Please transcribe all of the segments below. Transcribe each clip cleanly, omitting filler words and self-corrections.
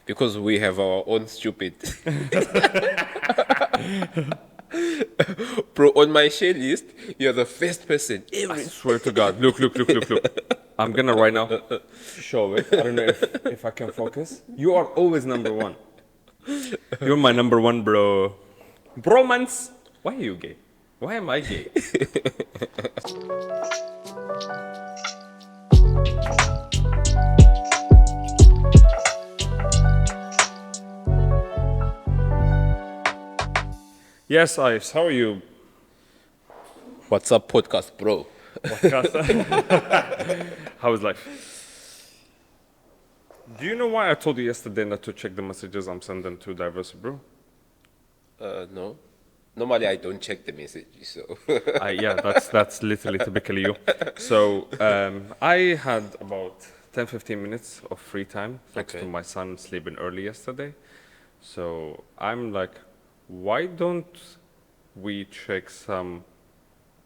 Because we have our own stupid. Bro, on my share list, you're the first person I swear to God. Look. I'm gonna right now show it. I don't know if I can focus. You are always number one. You're my number one, bro. Bromance. Why are you gay? Why am I gay? Yes, Ives. How are you? What's up, podcast, bro? Podcast. How is life? Do you know why I told you yesterday not to check the messages I'm sending to Diverse Brew? No. Normally, I don't check the messages, so. Yeah, that's literally typically you. So I had about 10-15 minutes of free time thanks to my son sleeping early yesterday. So I'm like, why don't we check some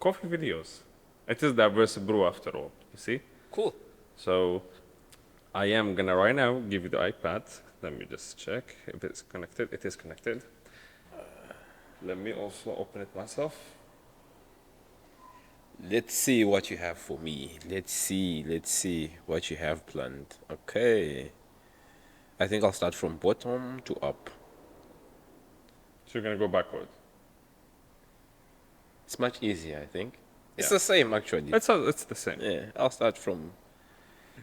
coffee videos? It is Diverse Brew after all, you see? Cool. So I am gonna right now give you the iPad. Let me just check if it's connected. It is connected. Let me also open it myself. Let's see what you have for me. Let's see what you have planned. Okay. I think I'll start from bottom to up. So you're gonna go backward. It's much easier, I think. It's Yeah. the same, actually. It's the same. Yeah, I'll start from...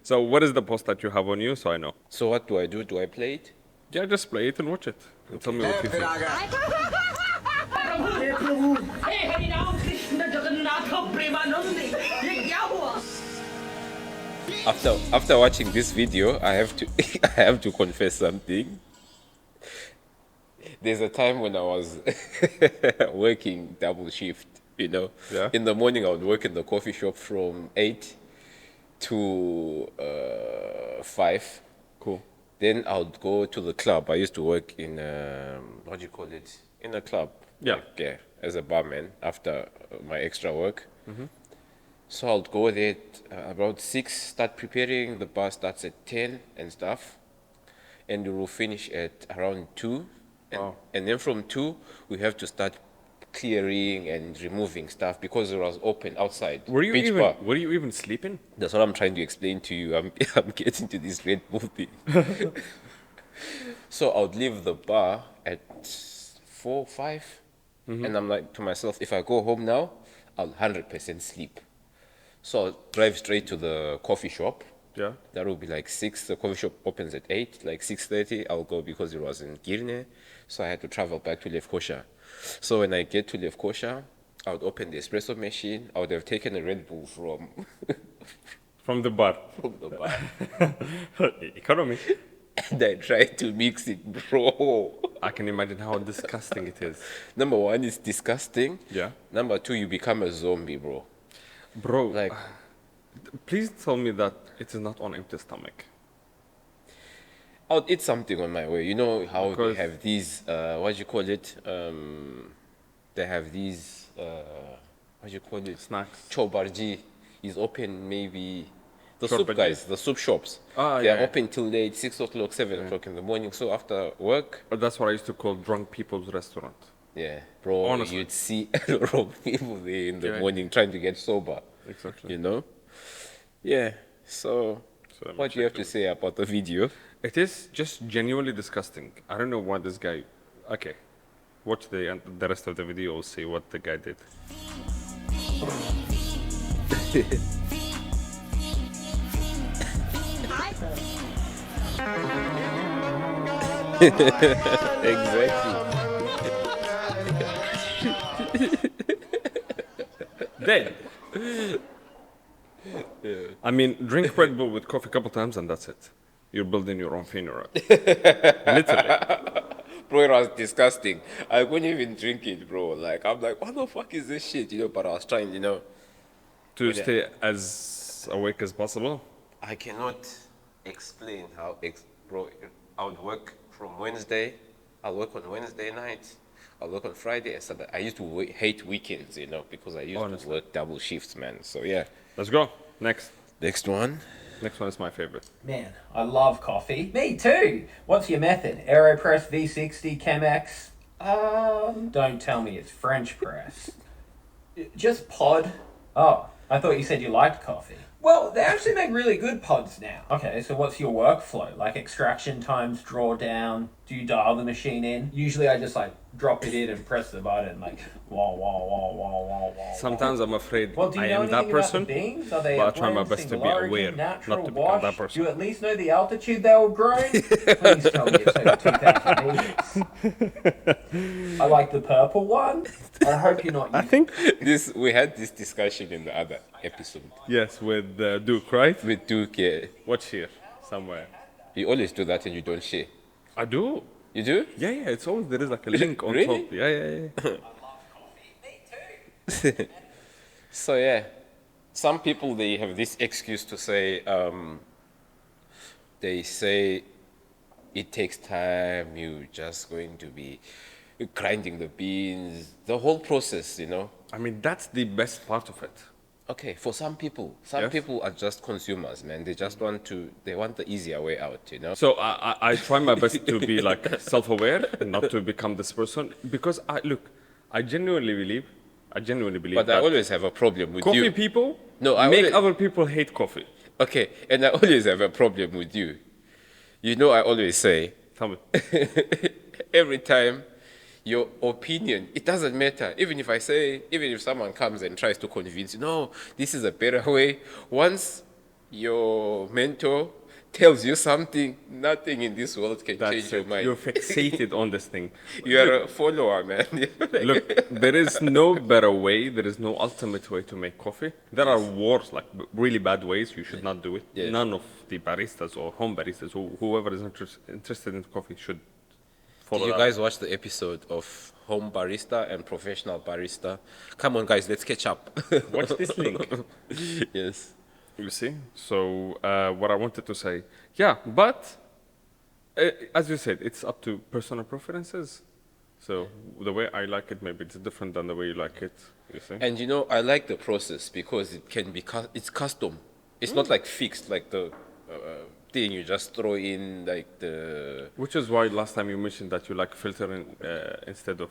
So what is the post that you have on you so I know? So what do I do? Do I play it? Yeah, just play it and watch it. And tell me what you think. After watching this video, I have to I have to confess something. There's a time when I was working double shift, you know. Yeah. In the morning, I would work in the coffee shop from 8 to 5. Cool. Then I would go to the club. I used to work in, what do you call it? In a club. Yeah. Like, yeah, as a barman after my extra work. So I'll go there about 6, start preparing. The bar starts at 10 and stuff. And we will finish at around 2. And then from 2, we have to start clearing and removing stuff because it was open outside. Were you Beach even bar. were you even sleeping? That's what I'm trying to explain to you. I'm getting to this Red Bull thing. So I would leave the bar at 4, 5. And I'm like to myself, if I go home now, I'll 100% sleep. So I'll drive straight to the coffee shop. Yeah. That will be like 6. The coffee shop opens at 8, like 6:30. I'll go because it was in Girne. So I had to travel back to Lefkosha. So when I get to Lefkosha, I would open the espresso machine. I would have taken a Red Bull from From the bar. the bar. Economy. And I tried to mix it, bro. I can imagine how disgusting it is. Number 1, it's disgusting. Yeah. Number 2, you become a zombie, bro. Bro, Like, please tell me that it is not on empty stomach. I'll eat something on my way. You know how Because- they have these, what do you call it? They have these, what do you call it? Snacks. Chobarji is open maybe... The Chorbarji. soup guys, the soup shops. Ah, they yeah, are yeah. open till late, 6 o'clock, 7 o'clock in the morning. So after work, That's what I used to call drunk people's restaurant. yeah, bro, Honestly. you'd see a lot of people there in the Yeah. morning trying to get sober. Exactly. You know? Yeah, so let me what do you have check to say about the video? It is just genuinely disgusting. I don't know why this guy. Okay, watch the rest of the video. You'll see what the guy did. Exactly. Dead. I mean, drink Red Bull with coffee a couple times and that's it. You're building your own funeral. Literally. Bro, it was disgusting. I couldn't even drink it, bro. Like, I'm like, what the fuck is this shit? You know, but I was trying, you know. To stay as awake as possible. I cannot explain how, bro, I would work from Wednesday. I'll work on Wednesday night. I'll work on Friday and Saturday. I used to hate weekends, you know, because I used to Honestly. work double shifts, man. So, yeah. Let's go. Next. Next one. Next one is my favorite. Man, I love coffee. Me too. What's your method? AeroPress V60, Chemex? Don't tell me it's French press. Just pod. Oh, I thought you said you liked coffee. Well, they actually make really good pods now. Okay, so what's your workflow? Like extraction times, draw down? Do you dial the machine in? Usually I just like drop it in and press the button like wah wah wah wah wah wah. Sometimes I'm afraid Well, do you I know am that anything about person, the beans? Are they but a I try my blend, best to be single aware origin, natural, not to become wash? that person. Do you at least know the altitude they were grown? Please tell me it's over 2,000 meters. I like the purple one. I hope you're not using... I think, We had this discussion in the other episode yes, with Duke, right? with Duke. Yeah. Watch here, somewhere. You always do that and you don't share. I do. You do? Yeah, it's always, there is like a link on Really? top. Yeah. So yeah, some people they have this excuse to say, they say it takes time. You're just going to be grinding the beans, the whole process, you know. I mean, that's the best part of it. Okay, for some people, Yes. people are just consumers, man. They just want the easier way out, you know. So I try my best to be like self-aware and not to become this person because I genuinely believe But I that always have a problem with coffee you. people No, I make always- other people hate coffee. Okay, and I always have a problem with you. You know, I always say, Tell me. every time your opinion, it doesn't matter. Even if someone comes and tries to convince you, no, this is a better way. Once your mentor tells you something, nothing in this world can change That's your it. mind. You're fixated on this thing. You are a follower, man. Look, there is no better way. There is no ultimate way to make coffee. There are worse, like really bad ways. You should not do it. Yes. None of the baristas or home baristas, whoever is interested in coffee, should follow Did you that. guys watch the episode of Home Barista and Professional Barista? Come on, guys, let's catch up. Watch this link. Yes. You see? So what I wanted to say, yeah, but as you said, it's up to personal preferences. So the way I like it, maybe it's different than the way you like it. You see? And you know, I like the process because it can be it's custom. It's not like fixed, like the thing you just throw in, like the Which is why last time you mentioned that you like filtering instead of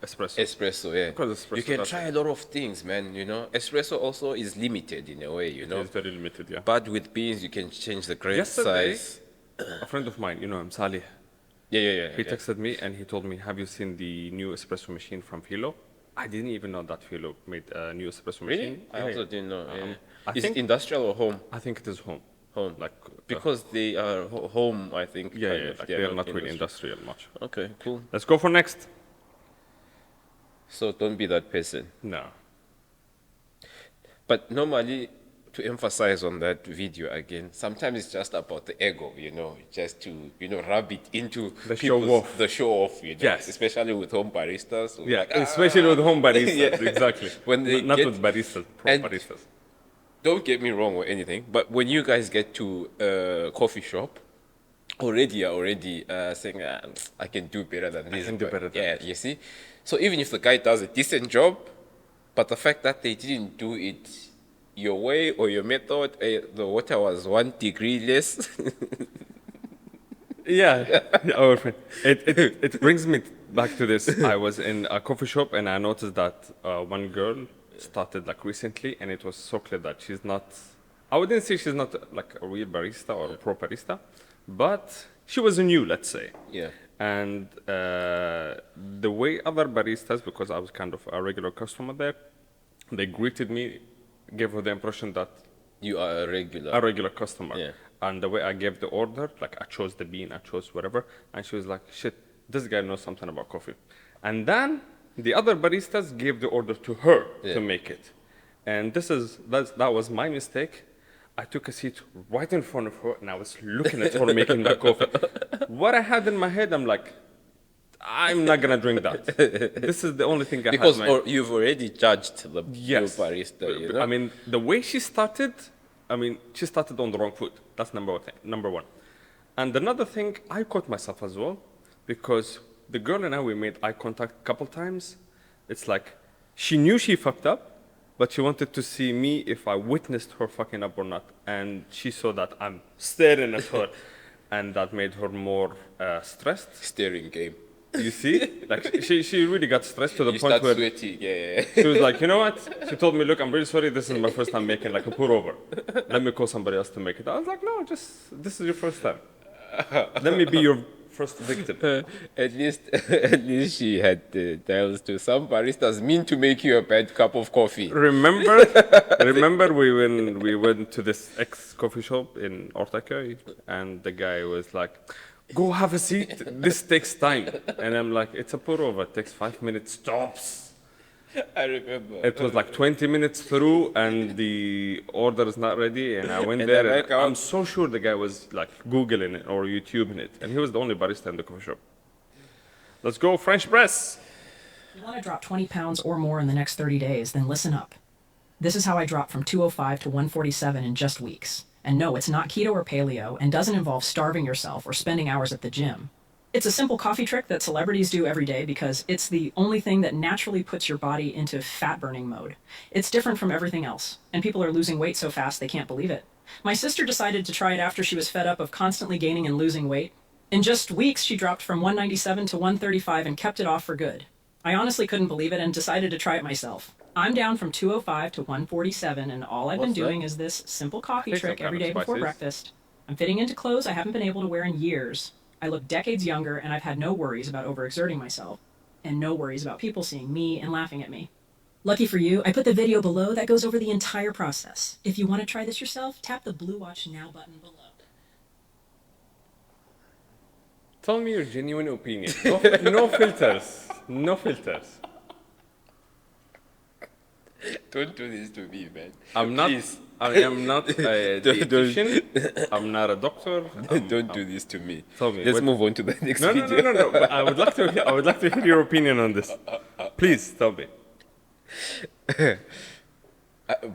espresso. espresso. Yeah, Because espresso you can does try a lot of things, man. You know, espresso also is limited in a way. You know, It's very limited, yeah. but with beans you can change the grain Yesterday, size. a friend of mine, I'm Salih, Yeah. he texted me and he told me, have you seen the new espresso machine from Philo? I didn't even know that Philo made a new espresso Really? machine. I also didn't know. Yeah. I Is think- it industrial or home? I think it is home. Home. Like, Because they are home, I think. yeah, kind yeah, of. like They they are not really industrial. industrial much. Okay, cool. Let's go for next. So don't be that person. No. But normally, to emphasize on that video again, sometimes it's just about the ego, just to, rub it into The show people's- off. The show off, Yes. especially with home baristas. who Yeah, like, especially with home baristas, Yeah. exactly. When they Not get- with baristas, pro and- baristas. Don't get me wrong or anything, but when you guys get to a coffee shop, already saying, I can do better than this. can do but- better than Yeah, you see? So even if the guy does a decent job, but the fact that they didn't do it your way or your method, the water was 1 degree less. Yeah, our friend. It brings me back to this. I was in a coffee shop and I noticed that one girl started like recently, and it was so clear that she's not. I wouldn't say she's not like a real barista or a pro barista, but she was new, let's say. Yeah. And the way other baristas, because I was kind of a regular customer there, they greeted me, gave her the impression that You are a regular. a regular customer. Yeah. And the way I gave the order, like I chose the bean, I chose whatever, and she was like, shit, this guy knows something about coffee. And then the other baristas gave the order to her Yeah. to make it. And that was my mistake. I took a seat right in front of her and I was looking at her making that coffee. What I had in my head, I'm like, I'm not gonna drink that. This is the only thing I because had. in my- you've already judged the Yes. your barista, you know? I mean, the way she started, she started on the wrong foot. That's number one. And another thing, I caught myself as well, because the girl and I, we made eye contact a couple times. It's like, she knew she fucked up, but she wanted to see me if I witnessed her fucking up or not. And she saw that I'm staring at her, and that made her more stressed. Staring game. You see? Like, she really got stressed to the You point start where sweating. Yeah. she was like, you know what? She told me, look, I'm really sorry. This is my first time making like a pour over. Let me call somebody else to make it. I was like, no, just this is your first time. Let me be your first victim. At least she had the dials to some baristas mean to make you a bad cup of coffee. Remember we went to this ex-coffee shop in Ortaköy, and the guy was like, go have a seat. This takes time. And I'm like, it's a pour over. It takes 5 minutes tops. I remember. It was like 20 minutes through, and the order is not ready. And I went And there, then and I'm so sure the guy was like Googling it or YouTubing it. And he was the only barista in the coffee shop. Let's go, French press. If you want to drop 20 pounds or more in the next 30 days, then listen up. This is how I dropped from 205 to 147 in just weeks. And no, it's not keto or paleo, and doesn't involve starving yourself or spending hours at the gym. It's a simple coffee trick that celebrities do every day because it's the only thing that naturally puts your body into fat-burning mode. It's different from everything else, and people are losing weight so fast they can't believe it. My sister decided to try it after she was fed up of constantly gaining and losing weight. In just weeks, she dropped from 197 to 135 and kept it off for good. I honestly couldn't believe it and decided to try it myself. I'm down from 205 to 147, and all I've been doing is this simple coffee Take trick some every kind day of before spices. breakfast. I'm fitting into clothes I haven't been able to wear in years. I look decades younger, and I've had no worries about overexerting myself, and no worries about people seeing me and laughing at me. Lucky for you, I put the video below that goes over the entire process. If you want to try this yourself, tap the blue Watch Now button below. Tell me your genuine opinion. No filters. No filters. Don't do this to me, man. I'm not. Please. I am not a dietitian. I'm not a doctor. Don't do this to me. Tell me, Let's what- move on to the next No. video. But I would like to. I would like to hear your opinion on this. Please tell me.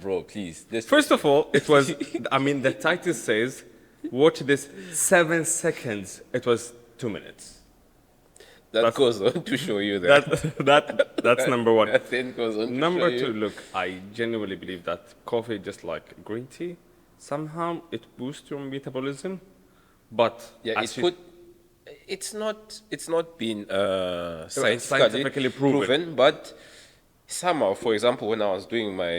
Bro, please. First of all, it was. I mean, the title says, "Watch this 7 seconds." It was 2 minutes. that goes on to show you that. That's number one. That then goes on to Number show two, you. look, I genuinely believe that coffee, just like green tea, somehow it boosts your metabolism, but Yeah, as you- it's not been scientifically scientifically proven. but somehow, for example, when I was doing my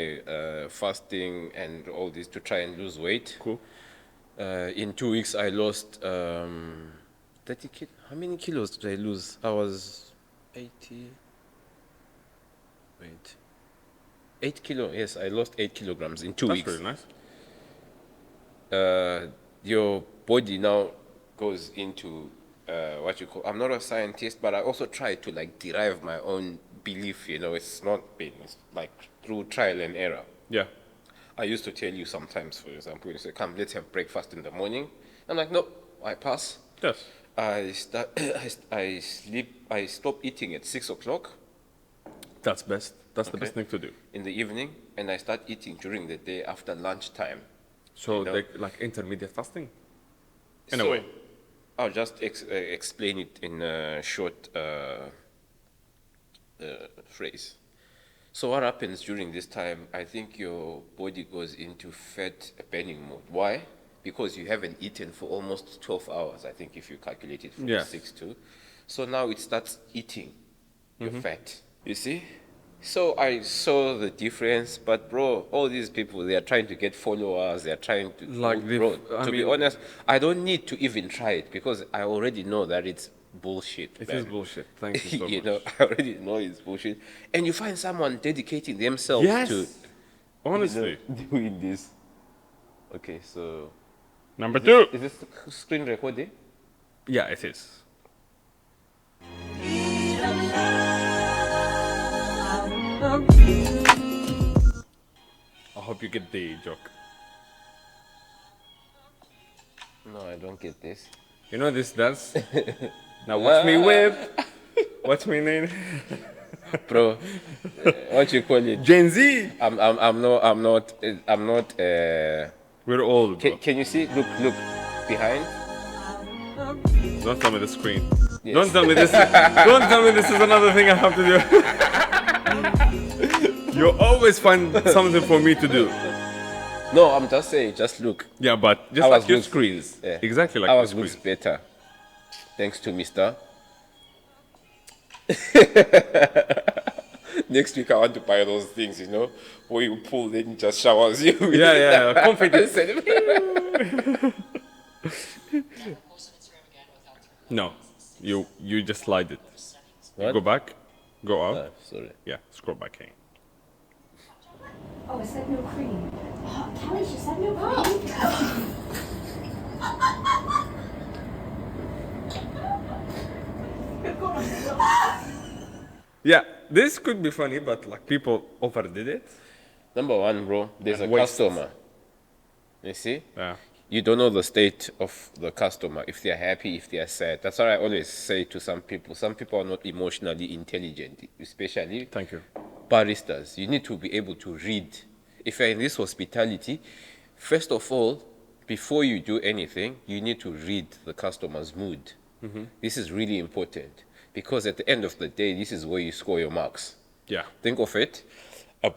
fasting and all this to try and lose weight, Cool. in 2 weeks I lost 30 kilos. How many kilos did I lose? I was 80. Wait. 8 kilo. Yes, I lost 8 kilograms in 2 That's weeks. very nice. Your body now goes into what you call. I'm not a scientist, but I also try to like derive my own belief. You know, it's not been it's like through trial and error. Yeah. I used to tell you sometimes, for example, you say, "Come, let's have breakfast in the morning." I'm like, "No, I pass." Yes. I stop eating at 6 o'clock That's best. That's the Okay. best thing to do. in the evening, and I start eating during the day after lunchtime. So You know? they like intermediate fasting. In a So, way. I'll just explain it in a short phrase. So what happens during this time? I think your body goes into fat burning mode. Why? Because you haven't eaten for almost 12 hours, I think, if you calculate it from Yeah. 6 to. So now it starts eating your Mm-hmm. fat. You see? So I saw the difference, but bro, all these people, they are trying to get followers, they are trying to, Like the- bro, I to be mean- honest, I don't need to even try it because I already know that it's bullshit. It man. is bullshit. Thank you so You much. know, I already know it's bullshit. And you find someone dedicating themselves Yes. to Honestly. doing this. Okay, so Number two. is this screen recording? Yeah, it is. I hope you get the joke. No, I don't get this. You know this dance? Now watch me whip. Watch me name. Bro, what you call it? Gen Z. I'm not. We're old. Bro. Can you see? Look behind. Don't tell me the screen. Yes. Don't tell me this. Don't tell me this is another thing I have to do. You always find something for me to do. No, I'm just saying, just look. Yeah, but just Ours like your looks- screens. Yeah. Exactly like Ours your looks screens. better. Thanks to Mr. Next week I want to buy those things, where you pull, then it just showers you. Yeah. Confidence. No, you just slide it. What? Go back, go out. Sorry. Yeah, scroll back in. Oh, it said no cream. Oh, Kelly, she said no cream. Yeah, this could be funny, but like people overdid it. No.1 Bro, there's a And wastes. customer. You see? Yeah. You don't know the state of the customer, if they're happy, if they're sad. That's what I always say to some people. Some people are not emotionally intelligent, especially Thank you. baristas. You need to be able to read. If you're in this hospitality, first of all, before you do anything, you need to read the customer's mood. This is really important because at the end of the day, this is where you score your marks. Yeah. Think of it. A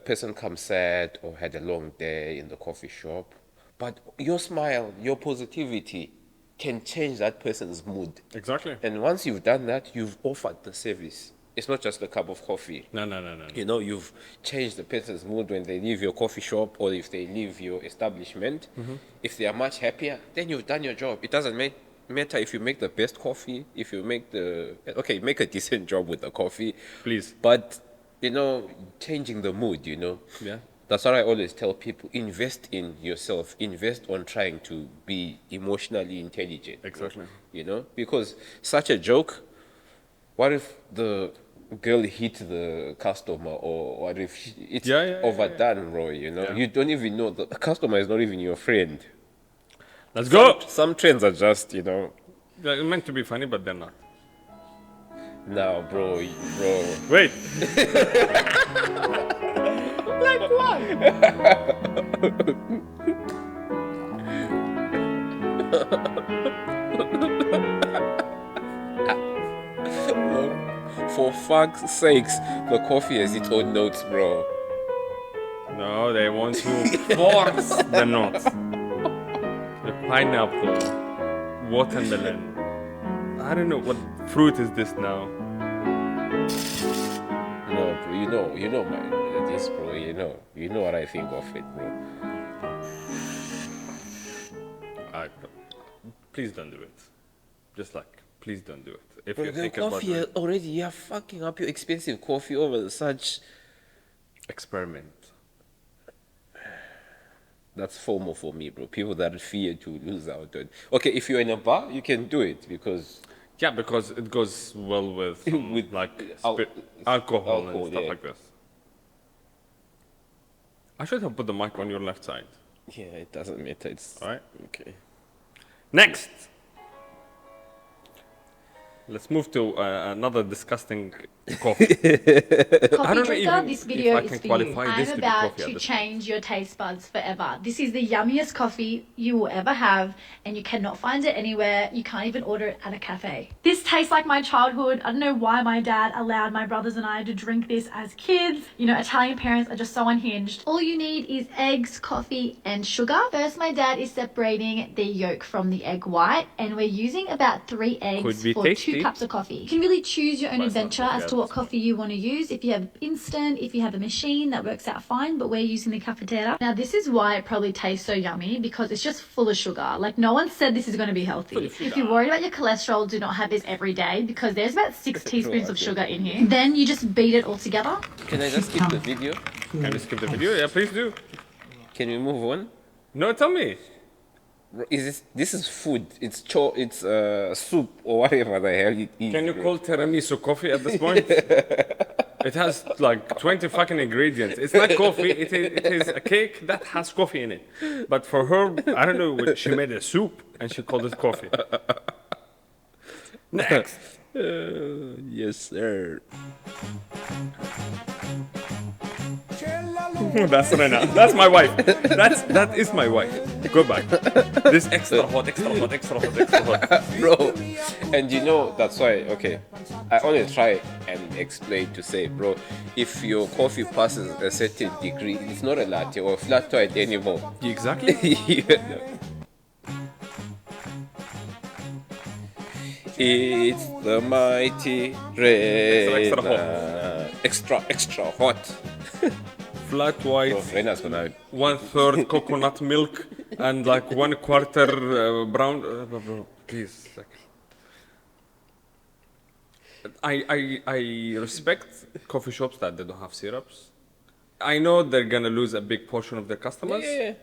person comes sad or had a long day in the coffee shop, but your smile, your positivity can change that person's mood. Exactly. And once you've done that, you've offered the service. It's not just a cup of coffee. No. You've changed the person's mood when they leave your coffee shop or if they leave your establishment. If they are much happier, then you've done your job. It doesn't matter if you make the best coffee, if you make make a decent job with the coffee. Please. But, changing the mood, Yeah. That's what I always tell people. Invest in yourself. Invest on trying to be emotionally intelligent. Exactly. Because such a joke, what if the girl hit the customer or what if it's overdone, bro, Yeah. You don't even know. The customer is not even your friend. Let's go. Some trends are just, They're meant to be funny, but they're not. now, bro. Wait. Like what? For fuck's sakes, the coffee has its own notes, bro. No, they want to force the notes. The pineapple, watermelon. I don't know what fruit is this now. No, bro, you know this, bro. You know what I think of it, bro. Please don't do it. Just like, please don't do it. If Bro, you the think about coffee it, already, you're fucking up your expensive coffee over such. experiment. That's FOMO for me, bro. People that fear to lose out on. Okay, if you're in a bar, you can do it because Yeah, because it goes well with, With like al- alcohol and alcohol, stuff yeah. like this. I should have put the mic on your left side. yeah, it doesn't matter. It's All right. okay. Next. Let's move to another disgusting coffee. I Coffee don't know drinker, even this if video I is can for qualify you. this I'm to be about coffee at to this change your taste buds forever. This is the yummiest coffee you will ever have, and you cannot find it anywhere. You can't even order it at a cafe. This tastes like my childhood. I don't know why my dad allowed my brothers and I to drink this as kids. Italian parents are just so unhinged. All you need is eggs, coffee, and sugar. First, my dad is separating the yolk from the egg white, and we're using about 3 eggs Could be for tasty. 2 cups of coffee. You can really choose your own But it's not adventure coffee as at to what this coffee you want to use. If you have instant, if you have a machine, that works out fine, but we're using the cafetera. Now, this is why it probably tastes so yummy, because it's just full of sugar. Like, no one said this is going to be healthy. If you're worried about your cholesterol, do not have this every day, because there's about 6 teaspoons of sugar in here. Then you just beat it all together. Can I just skip the video? Can you skip the video? Yeah, please do. Can we move on? No, tell me. Bro, this is food? It's soup or whatever the hell it is. Can you bro. call tiramisu coffee at this point? It has like 20 fucking ingredients. It's not coffee. It is a cake that has coffee in it. But for her, I don't know, she made a soup and she called it coffee. Next. Yes, sir. That's Rena. That's my wife. That is my wife. Go back. This extra hot, extra hot, extra hot, extra hot. Bro, and that's why, okay, I only try and explain to say, bro, if your coffee passes a certain degree, it's not a latte or a flat white anymore. Exactly. You know? It's the mighty red. Extra hot. Flat white, Bro, Rena's gonna. 1/3 coconut milk, and like 1/4 brown. Bro, please. Like, I respect coffee shops that they don't have syrups. I know they're gonna lose a big portion of their customers. Yeah.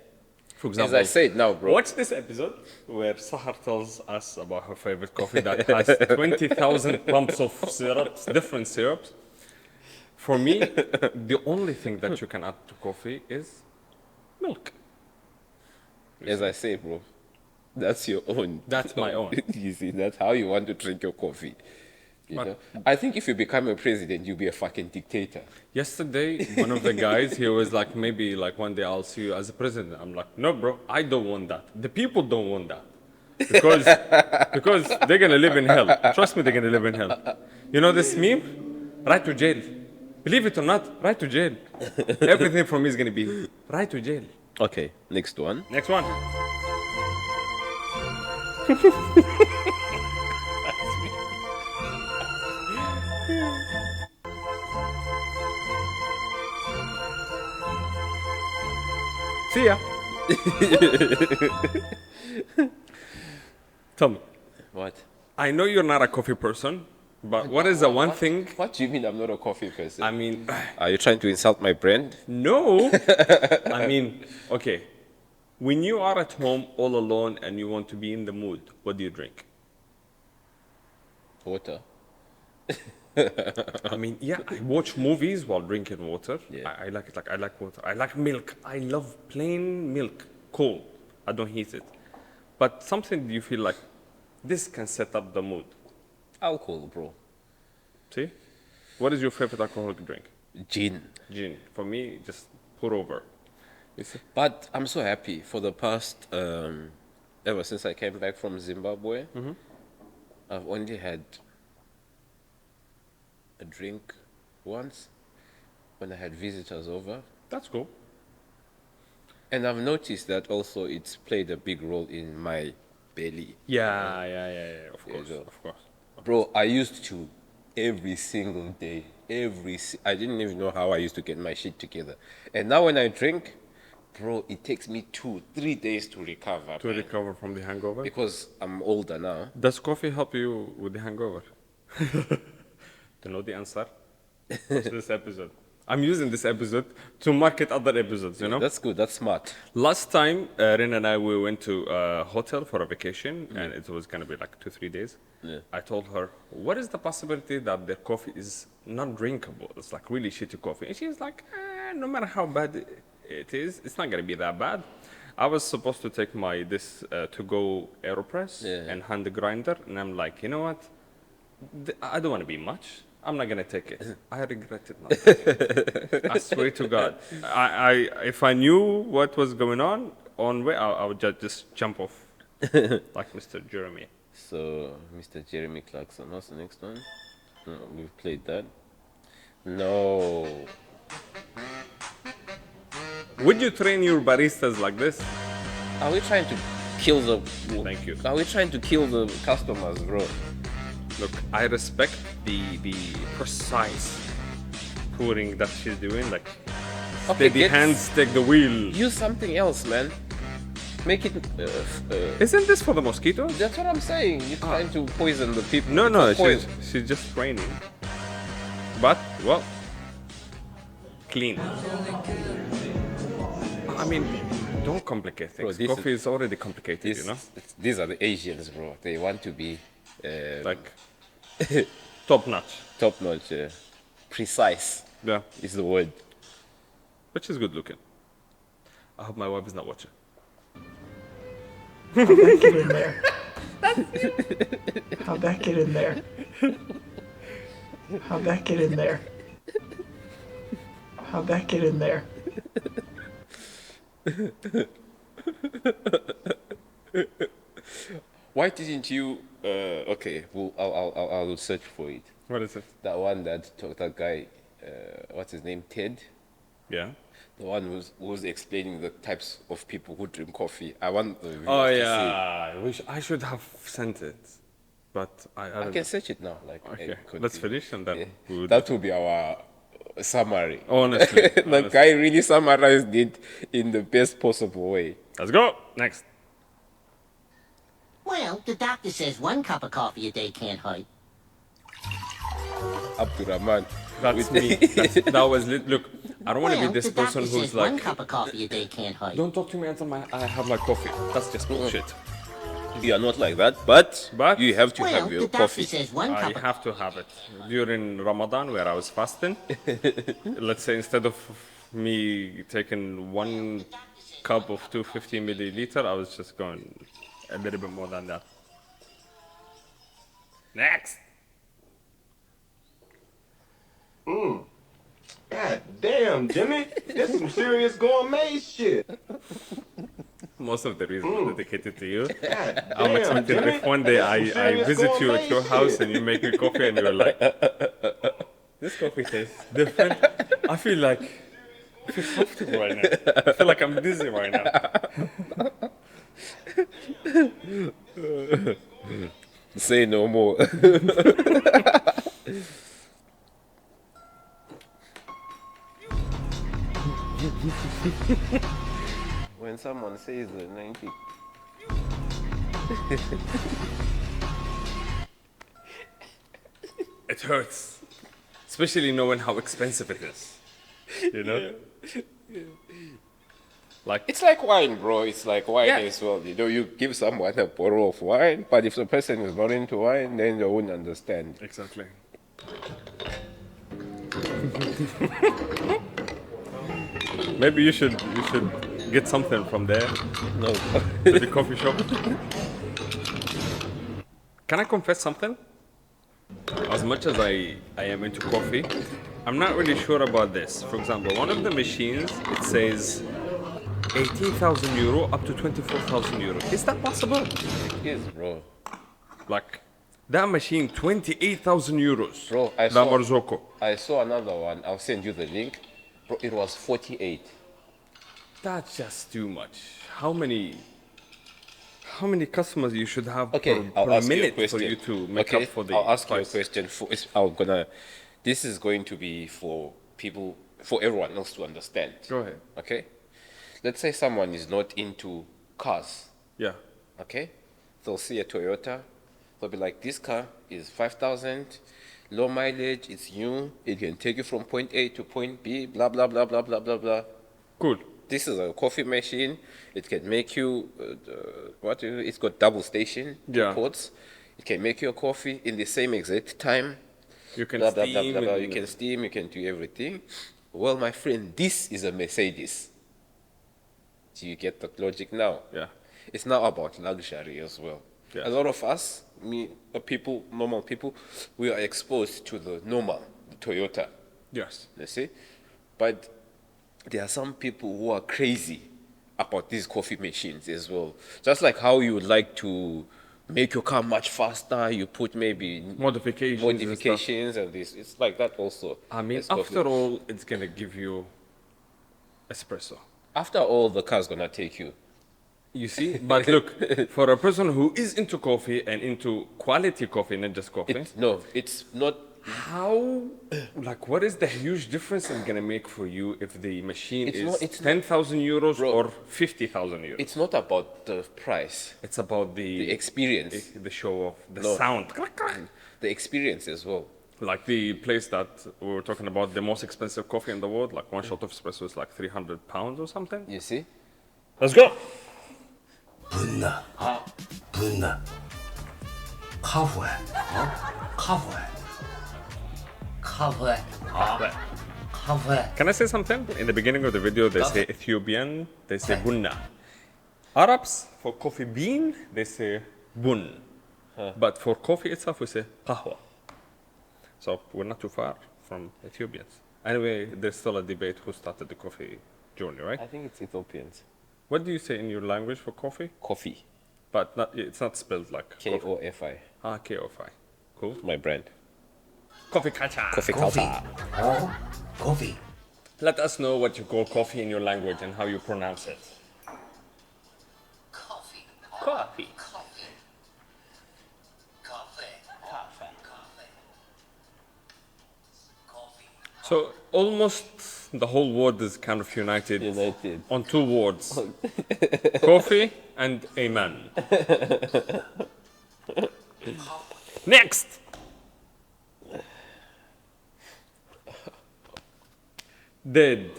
For As example, I said now, bro. watch this episode where Sahar tells us about her favorite coffee that has 20,000 pumps of syrups, different syrups. For me, the only thing that you can add to coffee is milk. As I say, bro, that's your own. That's my own. You see, that's how you want to drink your coffee. You know? I think if you become a president, you'll be a fucking dictator. Yesterday, one of the guys, he was like, maybe like one day I'll see you as a president. I'm like, no, bro, I don't want that. The people don't want that. Because they're going to live in hell. Trust me, they're going to live in hell. You know this meme? Right to jail. Believe it or not, right to jail. Everything from me is going to be right to jail. Okay, next one. Next one. See ya. Tell me, What? I know you're not a coffee person, but what is the one thing? What do you mean I'm not a coffee person? I mean, Are you trying to insult my brand? no. I mean, okay. When you are at home all alone and you want to be in the mood, what do you drink? Water. I mean, yeah, I watch movies while drinking water. Yeah. I like it. Like I like water. I like milk. I love plain milk, cold. I don't heat it. But something you feel like this can set up the mood. Alcohol, bro. See? What is your favorite alcoholic drink? Gin. Gin. For me, just pour over. You see? But I'm so happy for the past, ever since I came back from Zimbabwe, I've only had a drink once when I had visitors over. That's cool. And I've noticed that also it's played a big role in my belly. Yeah. Of course, so- of course. Bro, I used to every single day, I didn't even know how I used to get my shit together. And now when I drink, bro, it takes me 2-3 days to recover. To man. recover from the hangover. Because I'm older now. Does coffee help you with the hangover? To know the answer? Watch this episode. I'm using this episode to market other episodes, you know? That's good, that's smart. Last time, Rin and I, we went to a hotel for a vacation, and it was going to be like 2-3 days. Yeah. I told her, what is the possibility that their coffee is not drinkable? It's like really shitty coffee. And she's like, no matter how bad it is, it's not going to be that bad. I was supposed to take my to-go AeroPress and hand grinder, and I'm like, you know what? I don't want to be much. I'm not gonna take it. I regret it now. I swear to God. If I knew what was going on way, I would just jump off, like Mr. Jeremy. So, Mr. Jeremy Clarkson, what's the next one? No, we've played that. No. Would you train your baristas like this? Are we trying to kill the... Thank you. Are we trying to kill the customers, bro? Look, I respect the precise pouring that she's doing. Like, Okay, steady hands take the wheel. Use something else, man. Make it... Isn't this for the mosquitoes? that's what I'm saying. You're trying to poison the people. No, It's not she's poison. just training. But, well, clean. I mean, don't complicate things. this Coffee is already complicated, you know? These are the Asians, bro. They want to be Like, top notch. top notch. Precise Yeah, is the word. which is good looking. I hope my wife is not watching. How'd that get in there? How'd that get in there? How'd that get in there? How'd that get in there? Why didn't you? Okay, well, I'll search for it. What is it? That one that guy, what's his name? Ted. Yeah. The one who's explaining the types of people who drink coffee. I want the viewers Oh to see. yeah. I should have sent it, but I I don't can search it now. Okay, let's finish and then we'll that will be our summary. Honestly, The guy really summarized it in the best possible way. Let's go. Next. Well, the doctor says 1 cup of coffee a day can't hurt. Abdulrahman. That's me. That was look. I don't want to Well, be this the doctor person who's says 1 like, cup of coffee a day can't hurt. don't talk to me until I have my coffee. That's just bullshit. You are not like that, but But- you have to Well, have the your doctor coffee. says 1 I cup of have to have it during Ramadan where I was fasting. Let's say instead of me taking 1 cup of 250 milliliter, I was just going a little bit more than that. Next. God damn, Jimmy. This is some serious gourmet shit. Most of the reason is dedicated to you. God I'm damn, expecting Jimmy. if one day This is some I serious visit you at gourmet your house shit. and you make me coffee and you're like, this coffee tastes different. I feel comfortable right now. I feel like I'm dizzy right now. Say no more. When someone says the 90. It hurts. Especially knowing how expensive it is. You know? Like, It's like wine, bro. It's like wine Yeah. as well. You know, you give someone a bottle of wine, but if the person is not into wine, then they won't understand. exactly. Maybe you should get something from there No. to the coffee shop. Can I confess something? As much as I am into coffee, I'm not really sure about this. For example, one of the machines, it says 18,000 euro up to 24,000 euro. Is that possible? Yes, bro. Like, that machine, 28,000 euros. Bro, I That saw- Marzocco. I saw another one. I'll send you the link. Bro, it was 48. That's just too much. How many customers you should have Okay, I'll per ask you a minute question. for you to make Okay, up for the I'll ask you a price? question. This is going to be for people, for everyone else to understand. Go ahead. Okay? Let's say someone is not into cars. Yeah. Okay? They'll see a Toyota. They'll be like, this car is 5,000, low mileage, it's new, it can take you from point A to point B, blah, blah, blah, blah, blah, blah, blah. Cool. This is a coffee machine. It can make you, it's got double station Yeah. ports. It can make you a coffee in the same exact time. You can Blah, blah, blah, steam blah, blah. and- You can steam, you can do everything. Well, my friend, this is a Mercedes. Do you get the logic now? Yeah. It's now about luxury as well. Yes. A lot of us, normal people, we are exposed to the normal, the Toyota, Yes. you see? But there are some people who are crazy about these coffee machines as well. Just like how you would like to make your car much faster, you put maybe Modifications. and this. It's like that also. I mean, as coffee. after all, it's gonna give you espresso. After all, the car's gonna take you. You see? But look, for a person who is into coffee and into quality coffee, not just coffee, It's not. how, like, what is the huge difference it's gonna make for you if the machine It's is not- it's not- 10,000 euros Bro, or 50,000 euros? It's not about the price, It's about the experience, the show off, the No. sound. the experience as well. Like the place that we were talking about, the most expensive coffee in the world, like one shot of espresso is like 300 pounds or something. You see? Let's go! 분나 분나 카푸에 카푸에 카푸에 카푸에 Can I say something? In the beginning of the video, they say Ethiopian, they say bunna. Arabs, for coffee bean, they say bun. But for coffee itself, we say qahwa. So we're not too far from Ethiopians. Anyway, there's still a debate who started the coffee journey, right? I think it's Ethiopians. What do you say in your language for coffee? Coffee. but it's not spelled like Kofi. Kofi. Cool. My brand. Coffee culture. Coffee culture. Oh, coffee. Let us know what you call coffee in your language and how you pronounce it. Coffee. Coffee. Coffee. Coffee. Coffee. Coffee. So almost the whole world is kind of united on two words. Coffee and amen. Next! Dead.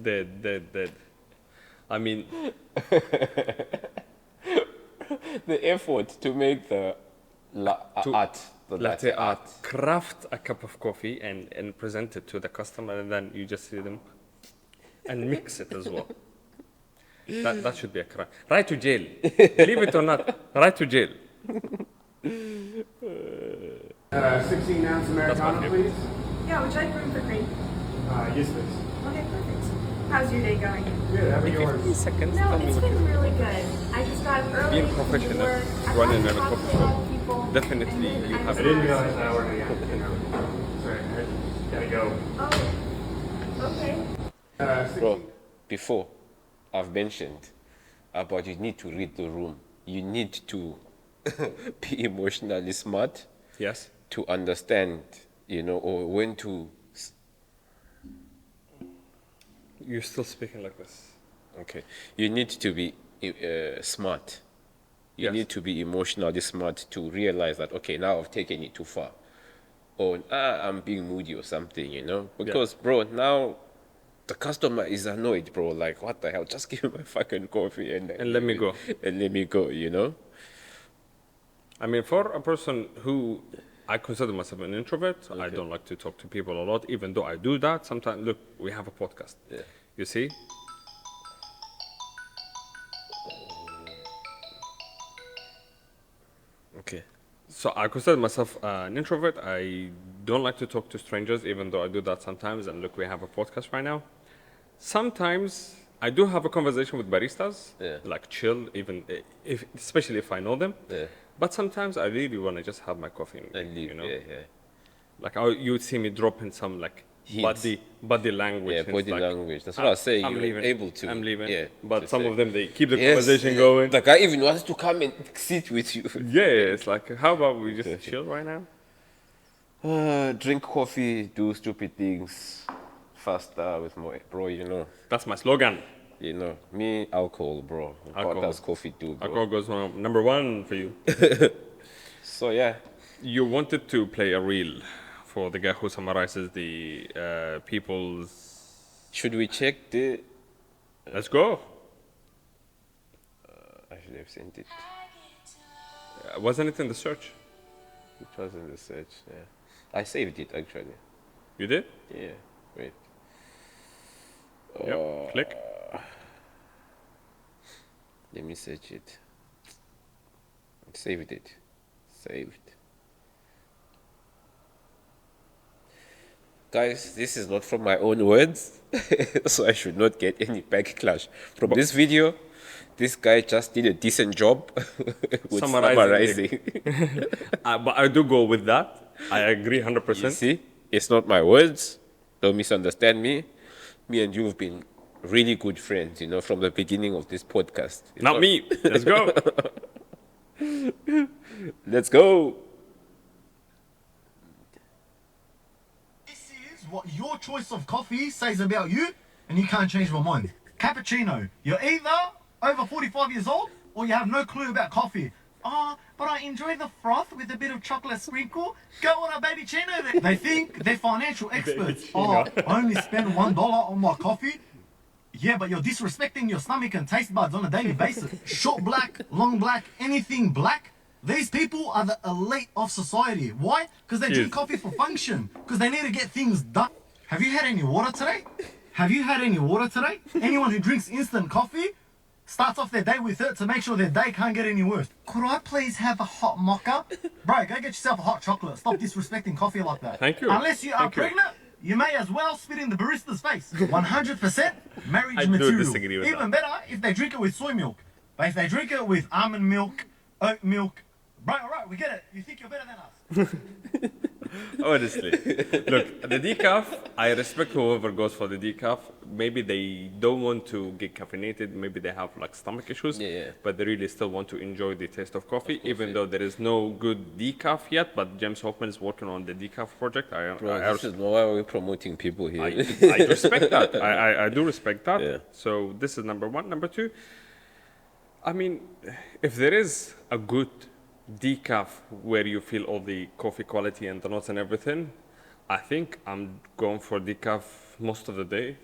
Dead. I mean... the effort to make the latte art. Craft a cup of coffee and present it to the customer, and then you just see them and mix it as well. That should be a crime. Right to jail. Believe it or not, right to jail. 16-ounce Americano, please. Yeah, would you like room for cream? Yes, please. Okay, perfect. How's your day going? Good, how are yours? 15 seconds. No, tell me it's what been you really good. I just got up early. Being professional, work. I running got in a to coffee talk to shop, people, definitely and you then have I didn't realize that we're gonna have dinner. Sorry, I gotta go. Oh, okay. Bro, before I've mentioned about you need to read the room. You need to be emotionally smart. Yes. To understand, or when to. You're still speaking like this. Okay. You need to be smart. You need to be emotionally smart to realize that, okay, now I've taken it too far. Or, I'm being moody or something, Because, bro, now the customer is annoyed, bro. Like, what the hell? Just give me my fucking coffee and let me go. And let me go, I mean, for a person who I consider myself an introvert, I don't like to talk to people a lot, even though I do that. Sometimes, look, we have a podcast. Yeah. You see? Okay. So I consider myself an introvert. I don't like to talk to strangers, even though I do that sometimes. And look, we have a podcast right now. Sometimes I do have a conversation with baristas, like chill, especially if I know them. Yeah. But sometimes I really want to just have my coffee and leave, Like you would see me dropping some like body language. Yeah, body language. That's what I was saying. I'm You're leaving. able to. I'm leaving. Yeah. But some of them, they keep the conversation going. The guy even wants to come and sit with you. Yeah, it's like, how about we just chill right now? Drink coffee, do stupid things faster with more, bro, That's my slogan. Me, alcohol, bro. Alcohol. What does coffee do, bro? Alcohol goes number one for you. So, yeah. You wanted to play a reel for the guy who summarizes the people's... Should we check the... Let's go. I should have sent it. Wasn't it in the search? It was in the search, yeah. I saved it, actually. You did? Yeah, wait. Yep, click. Let me search it. Saved it. Saved. Guys, this is not from my own words, so I should not get any backlash. From this video, this guy just did a decent job with summarizing. But I do go with that. I agree 100%. You see, it's not my words. Don't misunderstand me. Me and you have been really good friends, from the beginning of this podcast. Not me. Let's go. Let's go. This is what your choice of coffee says about you, and you can't change my mind. Cappuccino. You're either over 45 years old, or you have no clue about coffee. But I enjoy the froth with a bit of chocolate sprinkle. Go on a baby chino then. They think they're financial experts. I only spend $1 on my coffee. Yeah, but you're disrespecting your stomach and taste buds on a daily basis. Short black, long black, anything black. These people are the elite of society. Why? Because they drink coffee for function. Because they need to get things done. Have you had any water today? Anyone who drinks instant coffee starts off their day with it to make sure their day can't get any worse. Could I please have a hot mocha? Bro, go get yourself a hot chocolate. Stop disrespecting coffee like that. Thank you. Unless you are pregnant, you may as well spit in the barista's face. 100% marriage material. Disagree with Even better if they drink it with soy milk. But if they drink it with almond milk, oat milk, right, all right, we get it. You think you're better than us. Honestly, look, the decaf, I respect whoever goes for the decaf. Maybe they don't want to get caffeinated. Maybe they have like stomach issues. But they really still want to enjoy the taste of coffee, even though there is no good decaf yet. But James Hoffman is working on the decaf project. This is why we're promoting people here. I respect that. I do respect that. Yeah. So this is number one. Number two, I mean, if there is a good decaf where you feel all the coffee quality and the notes and everything, I think I'm going for decaf most of the day.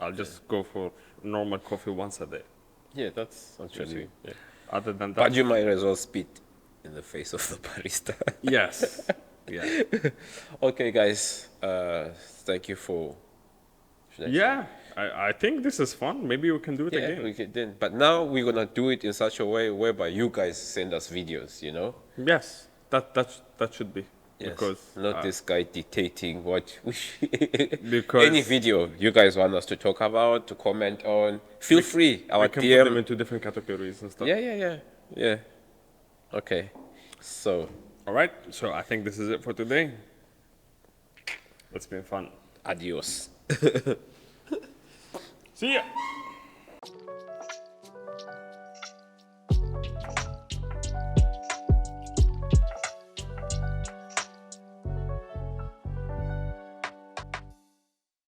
I'll just go for normal coffee once a day. Yeah, that's actually. Yeah. Other than that, but you might as well spit in the face of the barista. Yes. Yeah. Okay, guys. Thank you for. Yeah. I think this is fun. Maybe we can do it again. We can then. But now we're gonna do it in such a way whereby you guys send us videos. You know. Yes. That should be. Yes. Because not this guy dictating what we because any video you guys want us to talk about, to comment on, feel free. Our we can DM put them into different categories and stuff. Yeah. Okay. So. All right. So I think this is it for today. It's been fun. Adios. See ya.